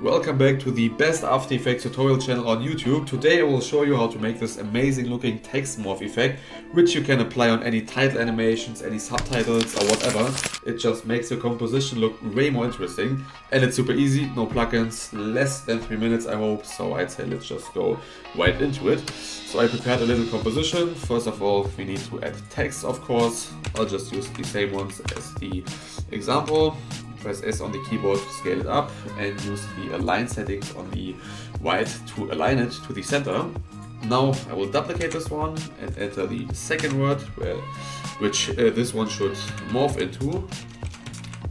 Welcome back to the best After Effects tutorial channel on YouTube. Today I will show you how to make this amazing looking text morph effect, which you can apply on any title animations, any subtitles or whatever. It just makes your composition look way more interesting, and it's super easy, no plugins, less than 3 minutes I hope, so I'd say let's just go right into it. So I prepared a little composition. First of all, we need to add text, of course. I'll just use the same ones as the example. Press S on the keyboard to scale it up and use the align settings on the right to align it to the center. Now I will duplicate this one and enter the second word, which this one should morph into.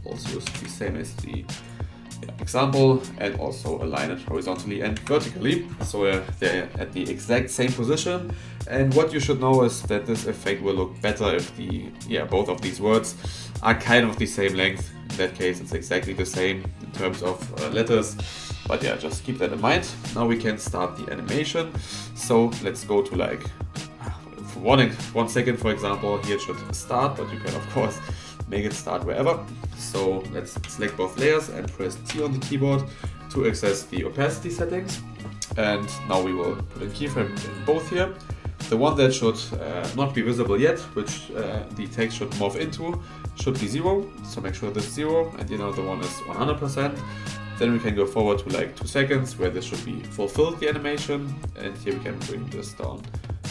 Also use the same as the example and also align it horizontally and vertically. So they're at the exact same position. And what you should know is that this effect will look better if both of these words are kind of the same length. In that case, it's exactly the same in terms of letters, but yeah, just keep that in mind. Now we can start the animation. So let's go to like for 1 second, for example. Here it should start, but you can of course make it start wherever. So let's select both layers and press T on the keyboard to access the opacity settings. And now we will put a keyframe in both here. The one that should not be visible yet, which the text should morph into, should be 0. So make sure this is 0, and the other one is 100%. Then we can go forward to like 2 seconds, where this should be fulfilled, the animation. And here we can bring this down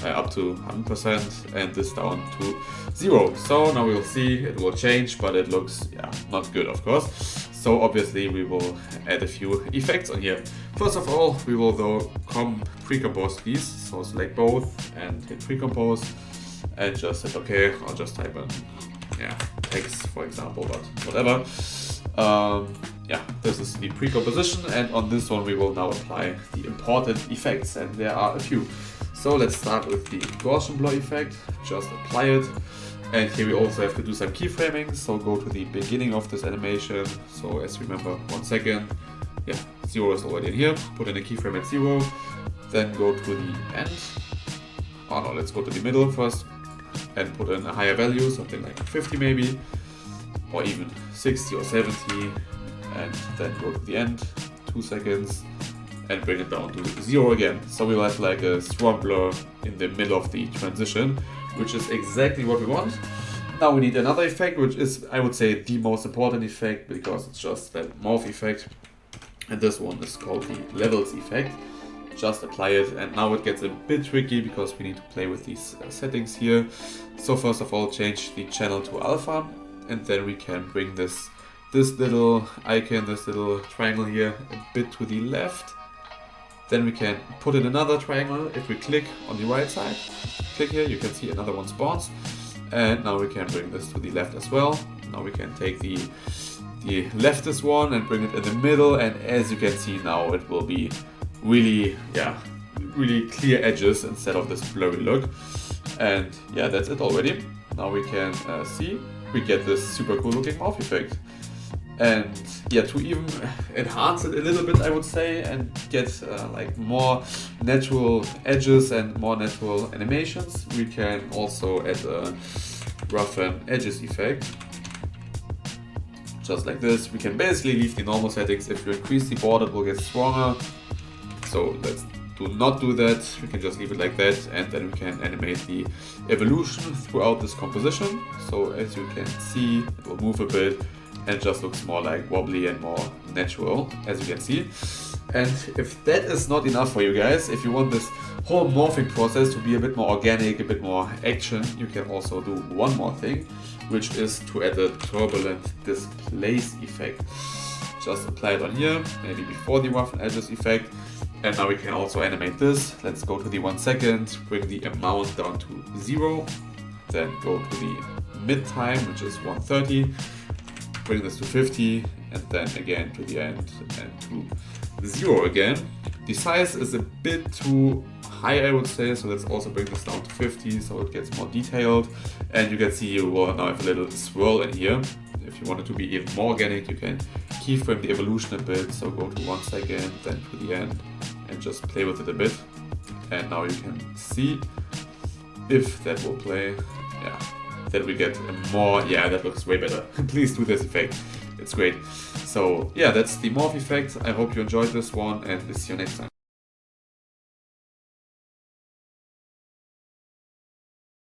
up to 100% and this down to 0. So now we will see it will change, but it looks not good, of course. So obviously we will add a few effects on here. First of all, we will though pre-compose these. So select both and hit pre-compose and just hit OK. I'll just type in text, for example, but whatever. This is the pre-composition, and on this one we will now apply the important effects, and there are a few. So let's start with the Gaussian blur effect. Just apply it. And here we also have to do some keyframing, so go to the beginning of this animation. So as you remember, 1 second, 0 is already in here, put in a keyframe at 0, then go to the end. Oh no, let's go to the middle first and put in a higher value, something like 50 maybe, or even 60 or 70, and then go to the end, 2 seconds, and bring it down to 0 again. So we will have like a strong blur in the middle of the transition, which is exactly what we want. Now we need another effect, which is, I would say, the most important effect, because it's just that morph effect. And this one is called the levels effect. Just apply it, and now it gets a bit tricky because we need to play with these settings here. So first of all, change the channel to alpha, and then we can bring this little icon, this little triangle here, a bit to the left. Then we can put in another triangle. If we click on the right side, click here, you can see another one spawns. And now we can bring this to the left as well. Now we can take the leftist one and bring it in the middle, and as you can see now it will be really clear edges instead of this blurry look. And that's it already. Now we can see we get this super cool looking morph effect. And to even enhance it a little bit, I would say, and get like more natural edges and more natural animations, we can also add a roughen edges effect. Just like this. We can basically leave the normal settings. If you increase the border, it will get stronger. So let's not do that. We can just leave it like that, and then we can animate the evolution throughout this composition. So as you can see, it will move a bit and just looks more like wobbly and more natural, as you can see. And if that is not enough for you guys, if you want this whole morphing process to be a bit more organic, a bit more action, you can also do one more thing, which is to add a turbulent displace effect. Just apply it on here, maybe before the rough edges effect. And now we can also animate this. Let's go to the 1 second, bring the amount down to 0, then go to the mid time, which is 130. Bring this to 50, and then again to the end and to 0 again. The size is a bit too high, I would say, so let's also bring this down to 50 so it gets more detailed. And you can see you will now have a little swirl in here. If you want it to be even more organic, you can keyframe the evolution a bit, so go to 1 second, then to the end, and just play with it a bit. And now you can see if that will play. Then we get a more, that looks way better. Please do this effect. it's great. So yeah, that's the morph effect. I hope you enjoyed this one, and see you next time.